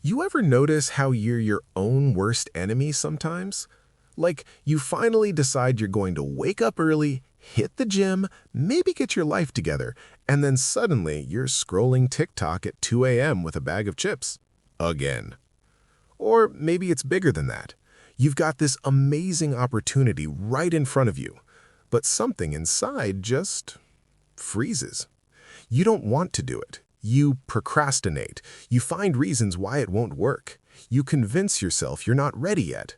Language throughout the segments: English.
You ever notice how you're your own worst enemy sometimes? Like, you finally decide you're going to wake up early, hit the gym, maybe get your life together, and then suddenly you're scrolling TikTok at 2 a.m. with a bag of chips. Again. Or maybe it's bigger than that. You've got this amazing opportunity right in front of you, but something inside just freezes. You don't want to do it. You procrastinate. You find reasons why it won't work. You convince yourself you're not ready yet.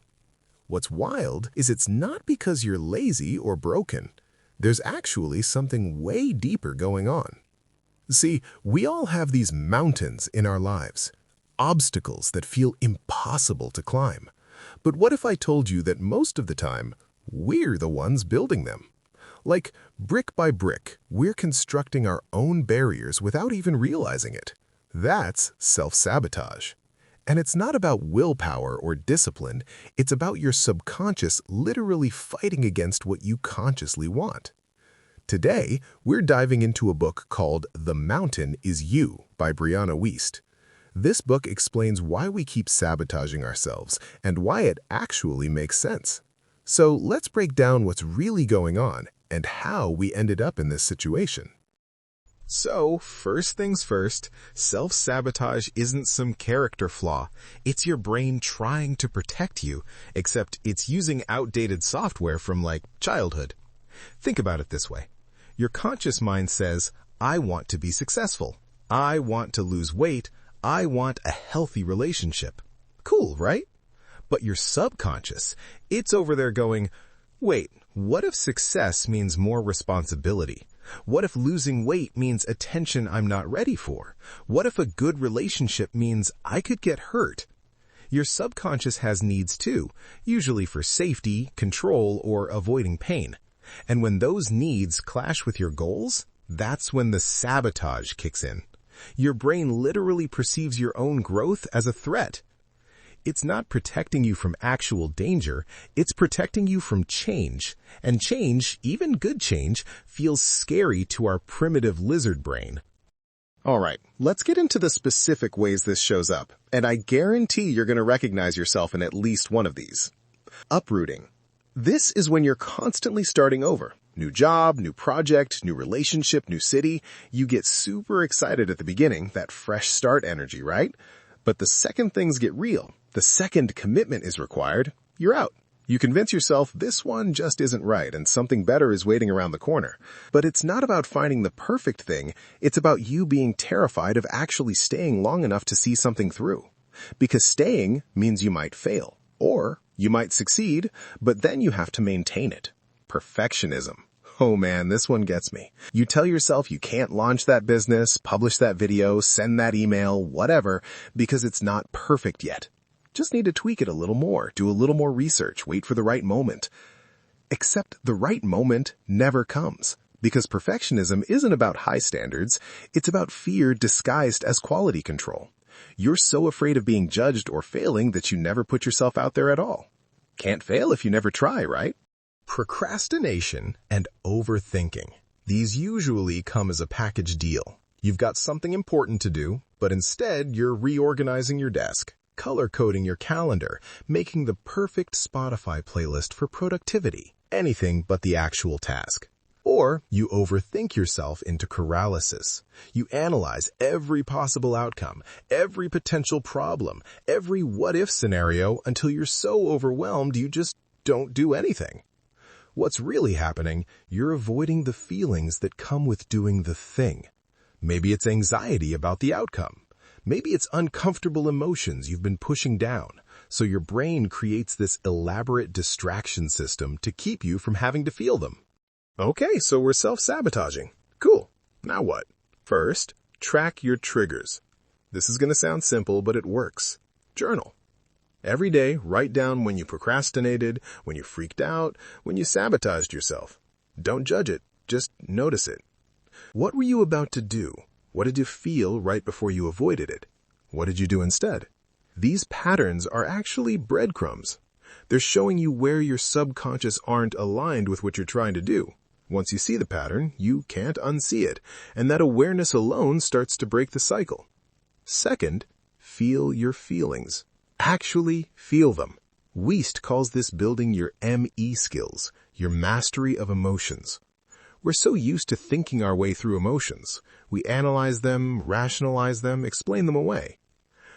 What's wild is it's not because you're lazy or broken. There's actually something way deeper going on. See, we all have these mountains in our lives, obstacles that feel impossible to climb. But what if I told you that most of the time, we're the ones building them? Like, brick by brick, we're constructing our own barriers without even realizing it. That's self-sabotage. And it's not about willpower or discipline, it's about your subconscious literally fighting against what you consciously want. Today, we're diving into a book called The Mountain Is You by Brianna Wiest. This book explains why we keep sabotaging ourselves and why it actually makes sense. So let's break down what's really going on and how we ended up in this situation. So, first things first, self-sabotage isn't some character flaw. It's your brain trying to protect you, except it's using outdated software from, like, childhood. Think about it this way. Your conscious mind says, I want to be successful. I want to lose weight. I want a healthy relationship. Cool, right? But your subconscious, it's over there going, wait, what if success means more responsibility? What if losing weight means attention I'm not ready for? What if a good relationship means I could get hurt? Your subconscious has needs too, usually for safety, control, or avoiding pain. And when those needs clash with your goals, that's when the sabotage kicks in. Your brain literally perceives your own growth as a threat. It's not protecting you from actual danger, it's protecting you from change. And change, even good change, feels scary to our primitive lizard brain. All right, let's get into the specific ways this shows up, and I guarantee you're going to recognize yourself in at least one of these. Uprooting. This is when you're constantly starting over. New job, new project, new relationship, new city. You get super excited at the beginning, that fresh start energy, right? But the second things get real, the second commitment is required, you're out. You convince yourself this one just isn't right and something better is waiting around the corner. But it's not about finding the perfect thing, it's about you being terrified of actually staying long enough to see something through. Because staying means you might fail, or you might succeed, but then you have to maintain it. Perfectionism. Oh man, this one gets me. You tell yourself you can't launch that business, publish that video, send that email, whatever, because it's not perfect yet. Just need to tweak it a little more, do a little more research, wait for the right moment. Except the right moment never comes, because perfectionism isn't about high standards, it's about fear disguised as quality control. You're so afraid of being judged or failing that you never put yourself out there at all. Can't fail if you never try, right? Procrastination and overthinking. These usually come as a package deal. You've got something important to do, but instead you're reorganizing your desk, color-coding your calendar, making the perfect Spotify playlist for productivity. Anything but the actual task. Or you overthink yourself into paralysis. You analyze every possible outcome, every potential problem, every what-if scenario until you're so overwhelmed you just don't do anything. What's really happening, you're avoiding the feelings that come with doing the thing. Maybe it's anxiety about the outcome. Maybe it's uncomfortable emotions you've been pushing down, so your brain creates this elaborate distraction system to keep you from having to feel them. Okay, so we're self-sabotaging. Cool. Now what? First, track your triggers. This is going to sound simple, but it works. Journal. Every day, write down when you procrastinated, when you freaked out, when you sabotaged yourself. Don't judge it, just notice it. What were you about to do? What did you feel right before you avoided it? What did you do instead? These patterns are actually breadcrumbs. They're showing you where your subconscious aren't aligned with what you're trying to do. Once you see the pattern, you can't unsee it, and that awareness alone starts to break the cycle. Second, feel your feelings. Actually feel them. Wiest calls this building your ME skills, your mastery of emotions. We're so used to thinking our way through emotions. We analyze them, rationalize them, explain them away.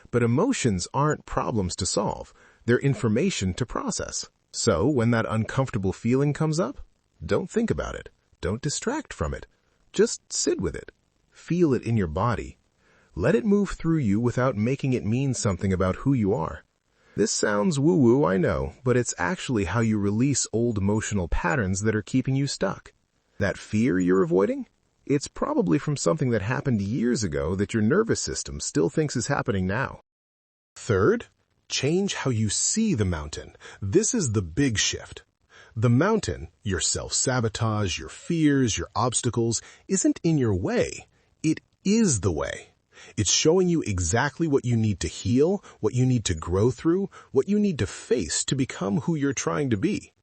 But emotions aren't problems to solve. They're information to process. So when that uncomfortable feeling comes up, don't think about it. Don't distract from it. Just sit with it. Feel it in your body. Let it move through you without making it mean something about who you are. This sounds woo-woo, I know, but it's actually how you release old emotional patterns that are keeping you stuck. That fear you're avoiding? It's probably from something that happened years ago that your nervous system still thinks is happening now. Third, change how you see the mountain. This is the big shift. The mountain, your self-sabotage, your fears, your obstacles, isn't in your way. It is the way. It's showing you exactly what you need to heal, what you need to grow through, what you need to face to become who you're trying to be.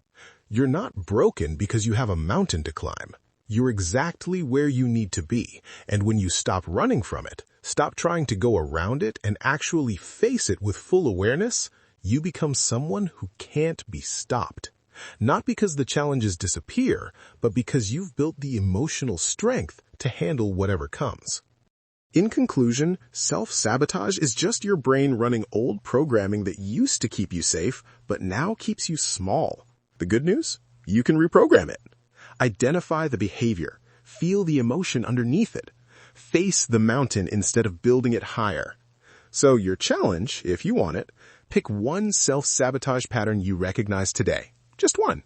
You're not broken because you have a mountain to climb. You're exactly where you need to be, and when you stop running from it, stop trying to go around it, and actually face it with full awareness, you become someone who can't be stopped. Not because the challenges disappear, but because you've built the emotional strength to handle whatever comes. In conclusion, self-sabotage is just your brain running old programming that used to keep you safe, but now keeps you small. The good news? You can reprogram it. Identify the behavior. Feel the emotion underneath it. Face the mountain instead of building it higher. So your challenge, if you want it, pick one self-sabotage pattern you recognize today. Just one.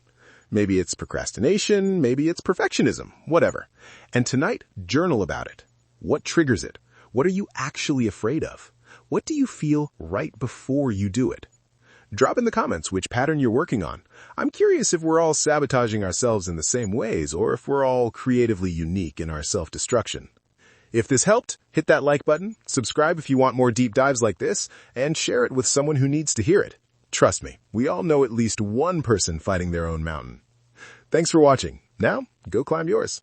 Maybe it's procrastination, maybe it's perfectionism, whatever. And tonight, journal about it. What triggers it? What are you actually afraid of? What do you feel right before you do it? Drop in the comments which pattern you're working on. I'm curious if we're all sabotaging ourselves in the same ways or if we're all creatively unique in our self-destruction. If this helped, hit that like button, subscribe if you want more deep dives like this, and share it with someone who needs to hear it. Trust me, we all know at least one person fighting their own mountain. Thanks for watching. Now, go climb yours.